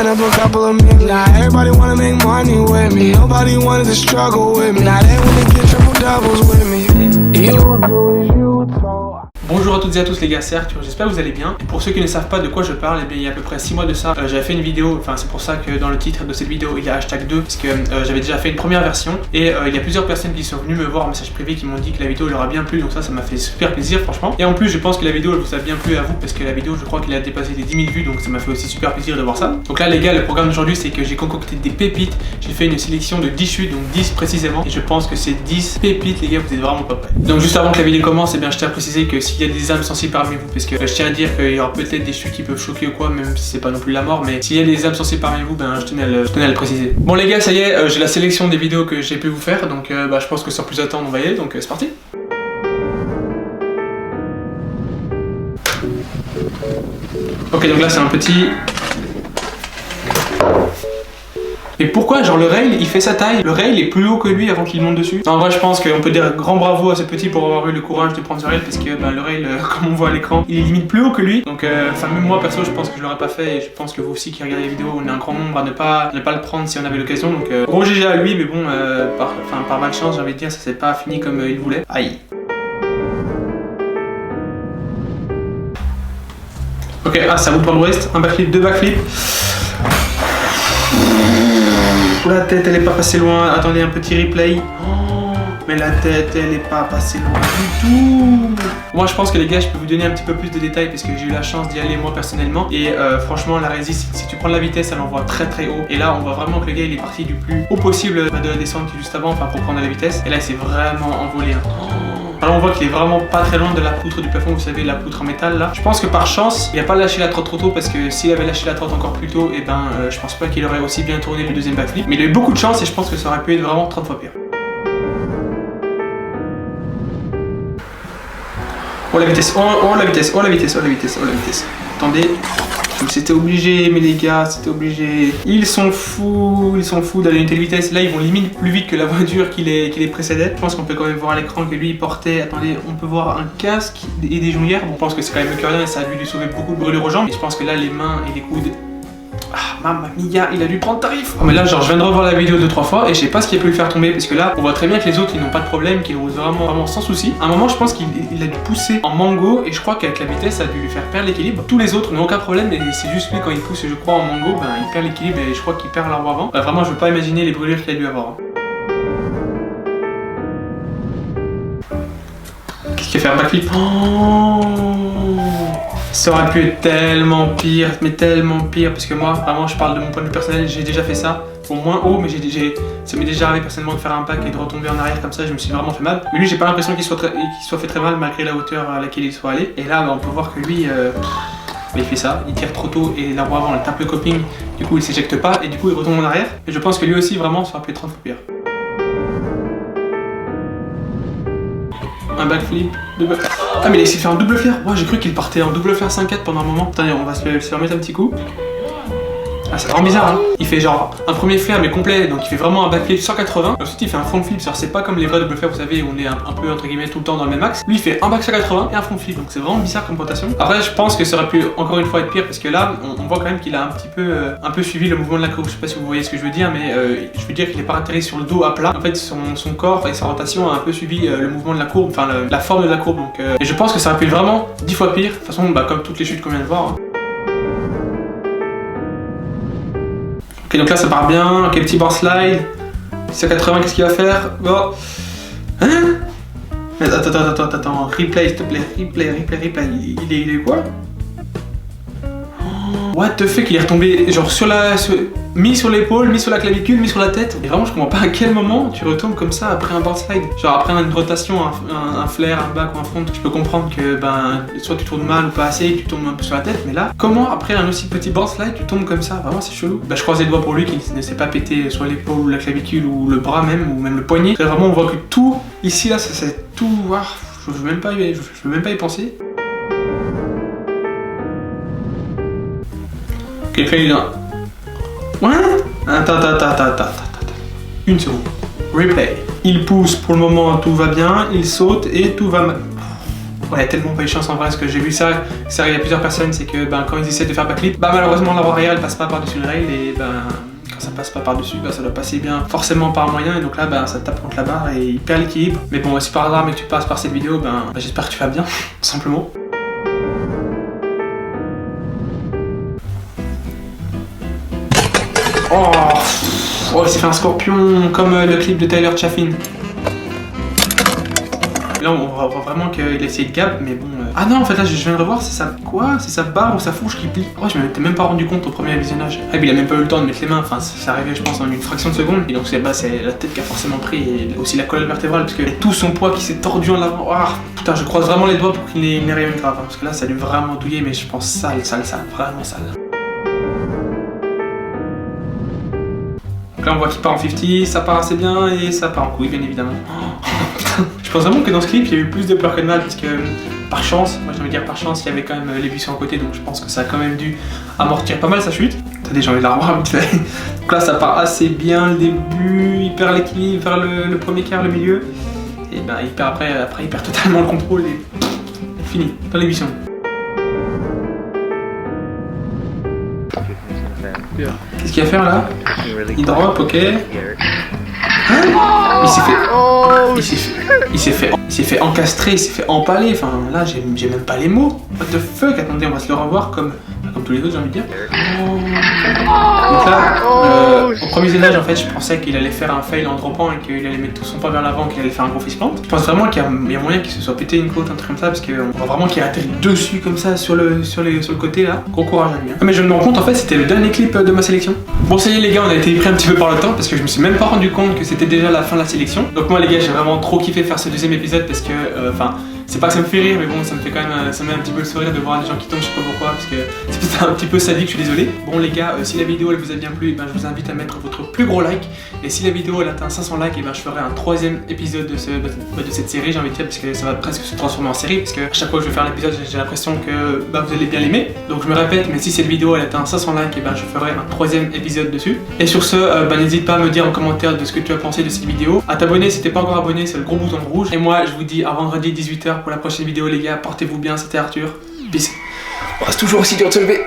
ran up a couple of million. Now everybody wanna make money with me. Nobody wanted to struggle with me. Now they wanna get triple doubles with me. You do as you told. Bonjour à toutes et à tous les gars, c'est Arthur, j'espère que vous allez bien. Et pour ceux qui ne savent pas de quoi je parle, eh bien, il y a à peu près 6 mois de ça, j'avais fait une vidéo, enfin c'est pour ça que dans le titre de cette vidéo il y a hashtag 2, parce que j'avais déjà fait une première version. Et il y a plusieurs personnes qui sont venues me voir en message privé qui m'ont dit que la vidéo leur a bien plu, donc ça m'a fait super plaisir franchement. Et en plus je pense que la vidéo elle vous a bien plu à vous, parce que la vidéo je crois qu'elle a dépassé les 10 000 vues, donc ça m'a fait aussi super plaisir de voir ça. Donc là les gars, le programme d'aujourd'hui c'est que j'ai concocté des pépites, j'ai fait une sélection de 10 chutes, donc 10 précisément. Et je pense que ces 10 pépites les gars, vous êtes vraiment pas prêts. Donc juste avant que la vidéo commence, eh bien je tiens à préciser que s'il y a des âmes sensibles parmi vous, parce que je tiens à dire qu'il y aura peut-être des chutes qui peuvent choquer ou quoi, même si c'est pas non plus la mort, mais s'il y a des âmes sensibles parmi vous, ben je tenais à le préciser. Bon les gars, ça y est, j'ai la sélection des vidéos que j'ai pu vous faire, donc je pense que sans plus attendre on va y aller, donc c'est parti. Ok, donc là c'est un petit... Et pourquoi genre le rail il fait sa taille? Le rail est plus haut que lui avant qu'il monte dessus. En vrai je pense qu'on peut dire grand bravo à ce petit pour avoir eu le courage de prendre ce rail, parce que le rail comme on voit à l'écran il est limite plus haut que lui. Donc même moi perso je pense que je l'aurais pas fait, et je pense que vous aussi qui regardez les vidéos on est un grand nombre à ne pas le prendre si on avait l'occasion. Donc gros GG à lui, mais bon par malchance j'ai envie de dire, ça s'est pas fini comme il voulait. Aïe. Ok, ça vous prend le reste, un backflip, 2 backflips. La tête elle est pas passée loin, attendez un petit replay. Oh, mais la tête elle est pas passée loin du tout. Moi je pense que les gars je peux vous donner un petit peu plus de détails parce que j'ai eu la chance d'y aller moi personnellement. Et franchement la résiste, si tu prends la vitesse elle envoie très très haut. Et là on voit vraiment que le gars il est parti du plus haut possible de la descente juste avant, enfin pour prendre la vitesse. Et là il s'est vraiment envolé. Alors on voit qu'il est vraiment pas très loin de la poutre du plafond, vous savez la poutre en métal là. Je pense que par chance il a pas lâché la trotte trop tôt, parce que s'il avait lâché la trotte encore plus tôt, et je pense pas qu'il aurait aussi bien tourné le deuxième backflip. Mais il a eu beaucoup de chance et je pense que ça aurait pu être vraiment 30 fois pire. Oh la vitesse, oh la vitesse, oh la vitesse, oh la vitesse, oh la vitesse. Attendez. C'était obligé, mais les gars, c'était obligé. Ils sont fous d'aller à une telle vitesse. Là, ils vont limite plus vite que la voiture qui les précédait. Je pense qu'on peut quand même voir à l'écran que lui, il portait... Attendez, on peut voir un casque et des genouillères. Bon, je pense que c'est quand même mieux que rien et ça a dû lui sauver beaucoup de brûlures aux jambes. Et je pense que là, les mains et les coudes... Ah, mamma mia, il a dû prendre tarif. Oh, mais là, genre, je viens de revoir la vidéo 2-3 fois et je sais pas ce qui a pu lui faire tomber, parce que là, on voit très bien que les autres, ils n'ont pas de problème, qu'ils roulent vraiment sans souci. À un moment, je pense qu'il a dû pousser en mango et je crois qu'avec la vitesse, ça a dû lui faire perdre l'équilibre. Tous les autres n'ont aucun problème, et c'est juste lui, quand il pousse, je crois, en mango, il perd l'équilibre et je crois qu'il perd l'arbre avant. Vraiment, je veux pas imaginer les brûlures qu'il a dû avoir. Qu'est-ce qu'il a fait un backflip? Ça aurait pu être tellement pire, mais tellement pire, parce que moi, vraiment, je parle de mon point de vue personnel, j'ai déjà fait ça, au moins haut, mais ça m'est déjà arrivé personnellement de faire un pack et de retomber en arrière comme ça, je me suis vraiment fait mal. Mais lui, j'ai pas l'impression qu'il soit fait très mal malgré la hauteur à laquelle il soit allé. Et là, on peut voir que lui, il fait ça, il tire trop tôt et la roue avant, elle tape le coping, du coup, il s'éjecte pas et du coup, il retombe en arrière. Et je pense que lui aussi, vraiment, ça aurait pu être 30 fois pire. Un backflip, double... Ah mais il a essayé de faire un double flair. Moi j'ai cru qu'il partait en double flair 5-4 pendant un moment. Attendez, on va se remettre un petit coup. Ah c'est vraiment bizarre hein. Il fait genre un premier flair mais complet, donc il fait vraiment un backflip 180. Ensuite il fait un front flip, c'est pas comme les vrais double flair, vous savez, où on est un peu entre guillemets tout le temps dans le même axe. Lui il fait un back 180 et un front flip, donc c'est vraiment bizarre comme rotation. Après je pense que ça aurait pu encore une fois être pire, parce que là on voit quand même qu'il a un peu suivi le mouvement de la courbe. Je sais pas si vous voyez ce que je veux dire, mais je veux dire qu'il est pas atterri sur le dos à plat. En fait son corps et sa rotation a un peu suivi le mouvement de la courbe, enfin la forme de la courbe. Donc, et je pense que ça aurait pu être vraiment 10 fois pire. De toute façon comme toutes les chutes qu'on vient de voir. Hein. Ok, donc là ça part bien, ok, petit bar slide, 180, qu'est-ce qu'il va faire? Oh. Hein? Mais attends, replay s'il te plaît, replay, il est quoi? Oh. What the fuck, il est retombé genre mis sur l'épaule, mis sur la clavicule, mis sur la tête. Et vraiment je comprends pas à quel moment tu retombes comme ça après un board slide. Genre après une rotation, un flair, un back ou un front, je peux comprendre que soit tu tournes mal ou pas assez, tu tombes un peu sur la tête, mais là, comment après un aussi petit board slide tu tombes comme ça? Vraiment c'est chelou. Je croise les doigts pour lui qui ne s'est pas pété sur l'épaule ou la clavicule ou le bras même, ou même le poignet. Là, vraiment on voit que tout ici là, c'est tout. Je veux même pas y penser. Ok, fait une. Ouais. Attends. Une seconde. Replay. Il pousse pour le moment, tout va bien. Il saute et tout va mal. ouais, tellement pas eu de chance en vrai, parce que j'ai vu ça arrive à plusieurs personnes, c'est que quand ils essaient de faire backflip, malheureusement la roue arrière elle passe pas par-dessus le rail et quand ça passe pas par-dessus, ça doit passer bien forcément par moyen et donc là ça tape contre la barre et il perd l'équilibre. Mais bon, si par hasard mais que tu passes par cette vidéo, j'espère que tu vas bien, tout simplement. Oh, il s'est fait un scorpion comme le clip de Tyler Chaffin. Là on voit vraiment qu'il a essayé de gap, mais bon... Ah non, en fait là je viens de revoir, c'est sa barre ou sa fourche qui plie. Oh, je m'étais même pas rendu compte au premier visionnage. Ah, il a même pas eu le temps de mettre les mains, enfin c'est arrivé je pense en une fraction de seconde. Et donc c'est la tête qui a forcément pris et aussi la colonne vertébrale, parce que tout son poids qui s'est tordu en avant. Oh, putain, je croise vraiment les doigts pour qu'il n'ait rien de grave, parce que là ça lui a vraiment douillé, mais je pense sale, vraiment sale. Donc là on voit qu'il part en 50, ça part assez bien et ça part en couille bien évidemment. Je pense vraiment que dans ce clip il y a eu plus de peur que de mal, parce que par chance, moi j'ai envie de dire par chance, il y avait quand même les buissons à côté, donc je pense que ça a quand même dû amortir pas mal sa chute. Attendez, j'ai envie de la revoir vite fait. Donc là ça part assez bien le début, il perd l'équilibre vers le premier quart, le milieu, et il perd après il perd totalement le contrôle et fini dans les buissons. Qu'est-ce qu'il y a à faire là? Il drop, ok. Il s'est fait encastrer, il s'est fait empaler, enfin là j'ai même pas les mots. What the fuck, attendez, on va se le revoir comme tous les autres, j'ai envie de dire. Donc là, au premier visionnage en fait je pensais qu'il allait faire un fail en droppant et qu'il allait mettre tout son poids vers l'avant, qu'il allait faire un gros face plant. Je pense vraiment qu'il y a moyen qu'il se soit pété une côte, un truc comme ça, parce qu'on voit vraiment qu'il a atterri dessus comme ça sur le côté là. Gros courage à lui. Hein. Mais je me rends compte en fait c'était le dernier clip de ma sélection. Bon ça y est les gars, on a été pris un petit peu par le temps parce que je me suis même pas rendu compte que c'était déjà la fin de la sélection. Donc moi les gars j'ai vraiment trop kiffé faire ce deuxième épisode parce que c'est pas que ça me fait rire, mais bon, ça me fait quand même, ça me met un petit peu le sourire de voir des gens qui tombent, je sais pas pourquoi, parce que c'est un petit peu sadique, je suis désolé. Bon les gars, si la vidéo elle vous a bien plu, je vous invite à mettre votre plus gros like. Et si la vidéo elle atteint 500 likes, je ferai un troisième épisode de cette série, j'ai envie de dire, parce que ça va presque se transformer en série, parce que à chaque fois que je vais faire l'épisode, j'ai l'impression que vous allez bien l'aimer. Donc je me répète, mais si cette vidéo elle atteint 500 likes, je ferai un troisième épisode dessus. Et sur ce, n'hésite pas à me dire en commentaire de ce que tu as pensé de cette vidéo, à t'abonner si t'es pas encore abonné, c'est le gros bouton rouge. Et moi je vous dis à vendredi 18h pour la prochaine vidéo les gars, portez-vous bien, c'était Arthur, peace. On reste toujours aussi dur de se lever.